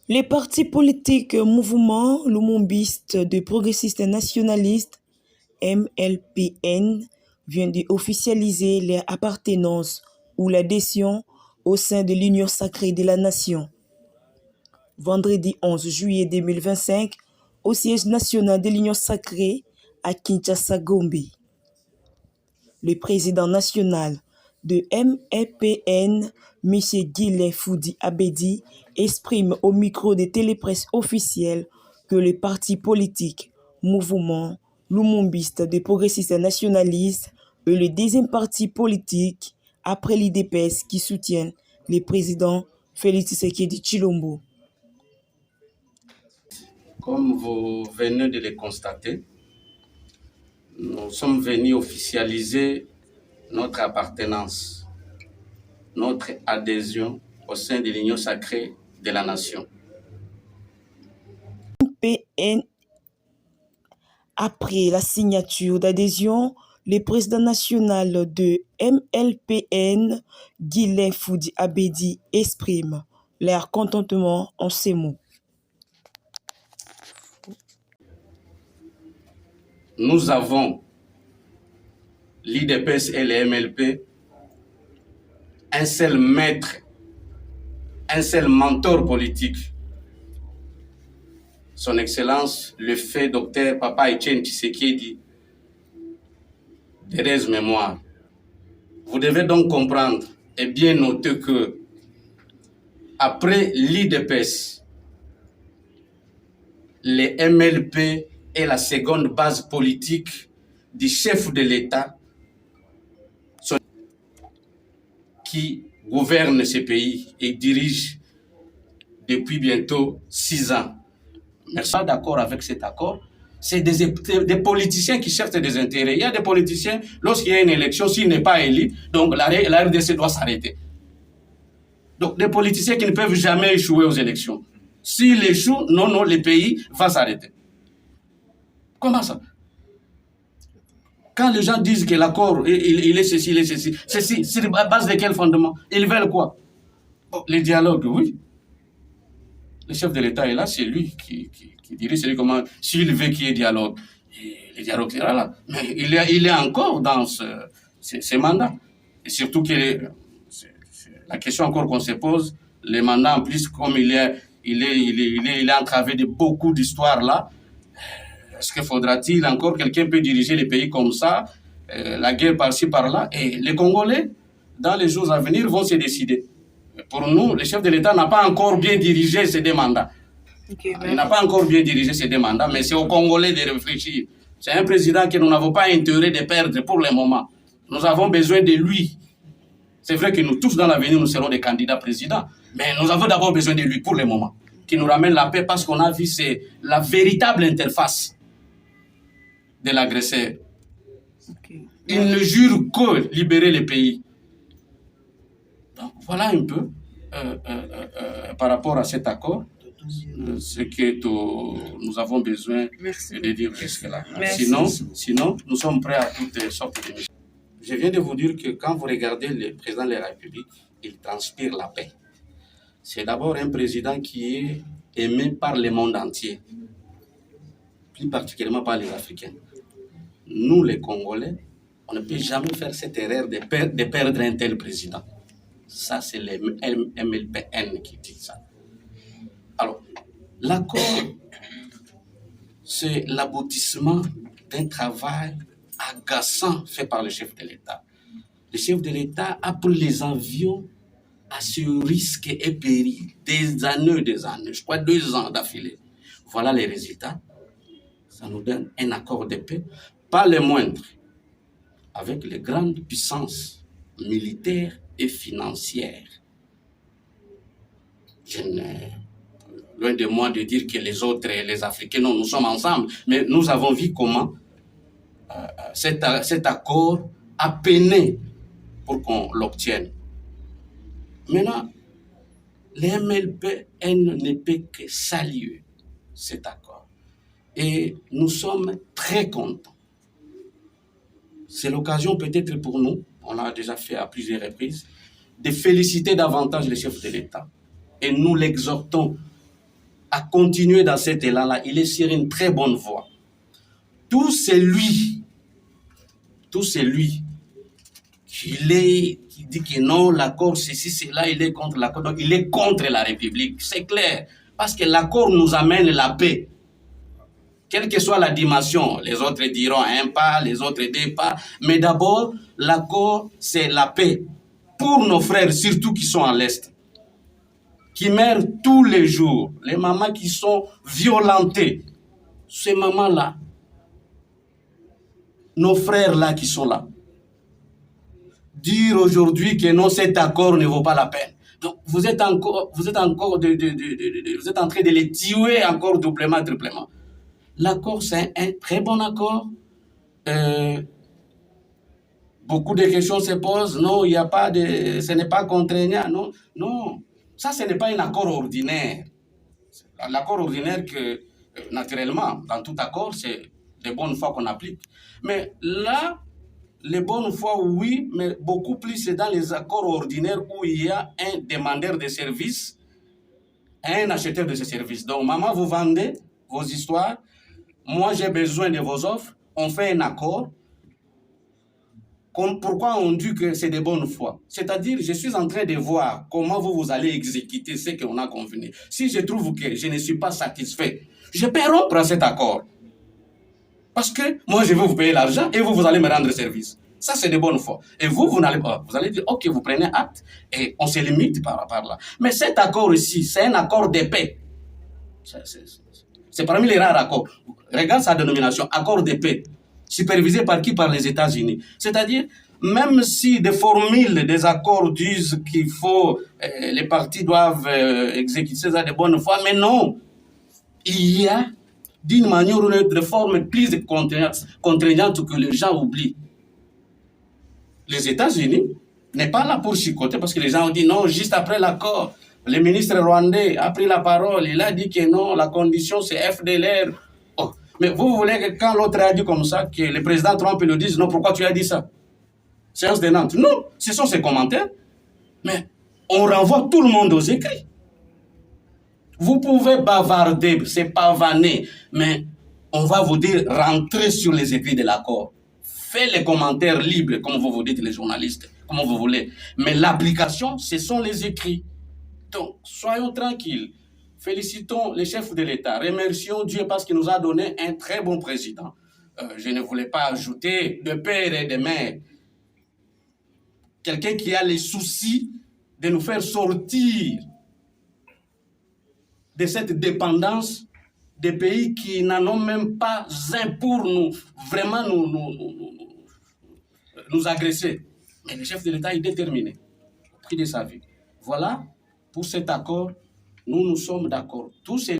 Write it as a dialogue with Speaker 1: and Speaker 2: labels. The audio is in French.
Speaker 1: Les partis politiques Mouvement Lumumbiste de progressistes nationalistes, MLPN, viennent d'officialiser leur appartenance ou l'adhésion au sein de l'Union sacrée de la nation. Vendredi 11 juillet 2025, au siège national de l'Union sacrée à Kinshasa, Gombe. Le président national de MLPN, M. Guilain Foudi Abedi, exprime au micro des télépresses officielles que le parti politique Mouvement Lumumbiste des progressistes nationalistes est le deuxième parti politique après l'IDPS qui soutient le président Félix Tshisekedi Tshilombo.
Speaker 2: Comme vous venez de le constater, nous sommes venus officialiser notre appartenance, notre adhésion au sein de l'Union sacrée de la nation.
Speaker 1: MPN, après la signature d'adhésion, le président national de MLPN, Guilain Foudi Abedi, exprime leur contentement en ces mots.
Speaker 2: Nous avons, l'IDPS et le MLP, un seul maître, un seul mentor politique. Son Excellence, le fait Dr Papa Etienne Tshisekedi, d'heureuse mémoire. Vous devez donc comprendre et bien noter que, après l'IDPS, les MLP est la seconde base politique du chef de l'État qui gouverne ce pays et dirige depuis bientôt 6 ans. Merci. Pas d'accord avec cet accord. C'est des politiciens qui cherchent des intérêts. Il y a des politiciens, lorsqu'il y a une élection, s'il n'est pas élu, donc la RDC doit s'arrêter. Donc des politiciens qui ne peuvent jamais échouer aux élections. S'il échoue, non, le pays va s'arrêter. Comment ça? Quand les gens disent que l'accord, il est ceci, sur la base de quel fondement? Ils veulent quoi? Bon, les dialogues, oui. Le chef de l'État est là, c'est lui qui dirige, c'est lui comment, s'il veut qu'il y ait dialogue, le dialogue sera là. Mais il est encore dans ce mandat. Et surtout que la question encore qu'on se pose, les mandats en plus, comme il est entravé de beaucoup d'histoires là, est-ce que faudra-t-il encore quelqu'un peut diriger les pays comme ça, la guerre par-ci par-là, et les Congolais, dans les jours à venir, vont se décider. Pour nous, le chef de l'État n'a pas encore bien dirigé ces deux mandats. Il n'a pas encore bien dirigé ces deux mandats, mais c'est aux Congolais de réfléchir. C'est un président que nous n'avons pas intérêt de perdre pour le moment. Nous avons besoin de lui. C'est vrai que nous tous dans l'avenir, nous serons des candidats présidents, mais nous avons d'abord besoin de lui pour le moment, qui nous ramène la paix parce qu'on a vu c'est la véritable interface de l'agresseur. Il ne jure que libérer le pays. Donc, voilà un peu par rapport à cet accord ce que nous avons besoin de dire jusque-là. Sinon, nous sommes prêts à toutes sortes de missions. Je viens de vous dire que quand vous regardez le président de la République, il transpire la paix. C'est d'abord un président qui est aimé par le monde entier, plus particulièrement par les Africains. Nous, les Congolais, on ne peut jamais faire cette erreur de perdre un tel président. Ça, c'est les MLPN qui dit ça. Alors, l'accord, c'est l'aboutissement d'un travail agaçant fait par le chef de l'État. Le chef de l'État a pris les avions à ce risque et péril des années, je crois 2 ans d'affilée. Voilà les résultats. Ça nous donne un accord de paix, pas le moindre, avec les grandes puissances militaires et financières. Loin de moi de dire que les autres, les Africains, non, nous sommes ensemble, mais nous avons vu comment cet accord a peiné pour qu'on l'obtienne. Maintenant, les MLPN ne peut que saluer cet accord. Et nous sommes très contents. C'est l'occasion peut-être pour nous, on l'a déjà fait à plusieurs reprises, de féliciter davantage le chef de l'État. Et nous l'exhortons à continuer dans cet élan-là. Il est sur une très bonne voie. Tout c'est lui qui dit que non, l'accord, ceci, cela, il est contre l'accord. Donc, il est contre la République. C'est clair. Parce que l'accord nous amène la paix. Quelle que soit la dimension, les autres diront un pas, les autres deux pas. Mais d'abord, l'accord, c'est la paix. Pour nos frères, surtout qui sont à l'Est, qui meurent tous les jours, les mamans qui sont violentées, ces mamans-là, nos frères-là qui sont là, dire aujourd'hui que non, cet accord ne vaut pas la peine. Donc, vous êtes en train de les tuer encore doublement, triplement. L'accord, c'est un très bon accord. Beaucoup de questions se posent. Non, il n'y a pas de... Ce n'est pas contraignant. Non, non. Ça, ce n'est pas un accord ordinaire. L'accord ordinaire que, naturellement, dans tout accord, c'est de bonne foi qu'on applique. Mais là, les bonnes fois, oui, mais beaucoup plus c'est dans les accords ordinaires où il y a un demandeur de services et un acheteur de ces services. Donc, maman, vous vendez vos histoires. Moi, j'ai besoin de vos offres. On fait un accord. Pourquoi on dit que c'est de bonne foi? C'est-à-dire, je suis en train de voir comment vous allez exécuter ce qu'on a convenu. Si je trouve que je ne suis pas satisfait, je peux rompre à cet accord. Parce que moi, je vais vous payer l'argent et vous allez me rendre service. Ça, c'est de bonne foi. Et vous allez dire, OK, vous prenez acte et on se limite par là. Mais cet accord ici, c'est un accord de paix. C'est parmi les rares accords. Regarde sa dénomination, accord de paix. Supervisé par qui? Par les États-Unis. C'est-à-dire, même si des formules des accords disent qu'il faut, les parties doivent exécuter ça de bonne foi, mais non. Il y a, d'une manière ou d'une autre, des formes plus contraignantes que les gens oublient. Les États-Unis n'est pas là pour chicoter parce que les gens ont dit non, juste après l'accord, le ministre rwandais a pris la parole, il a dit que non, la condition c'est FDLR. Oh. Mais vous voulez que quand l'autre a dit comme ça, que le président Trump le dise, non, pourquoi tu as dit ça? Séance de Nantes. Non, ce sont ses commentaires, mais on renvoie tout le monde aux écrits. Vous pouvez bavarder, c'est pavaner, mais on va vous dire, rentrez sur les écrits de l'accord. Faites les commentaires libres, comme vous dites les journalistes, comme vous voulez. Mais l'application, ce sont les écrits. Donc, soyons tranquilles. Félicitons les chefs de l'État. Remercions Dieu parce qu'il nous a donné un très bon président. Je ne voulais pas ajouter de père et de mère. Quelqu'un qui a les soucis de nous faire sortir de cette dépendance des pays qui n'en ont même pas un pour nous, vraiment nous agresser. Mais le chef de l'État est déterminé, au prix de sa vie. Voilà, pour cet accord, nous sommes d'accord. Tous ces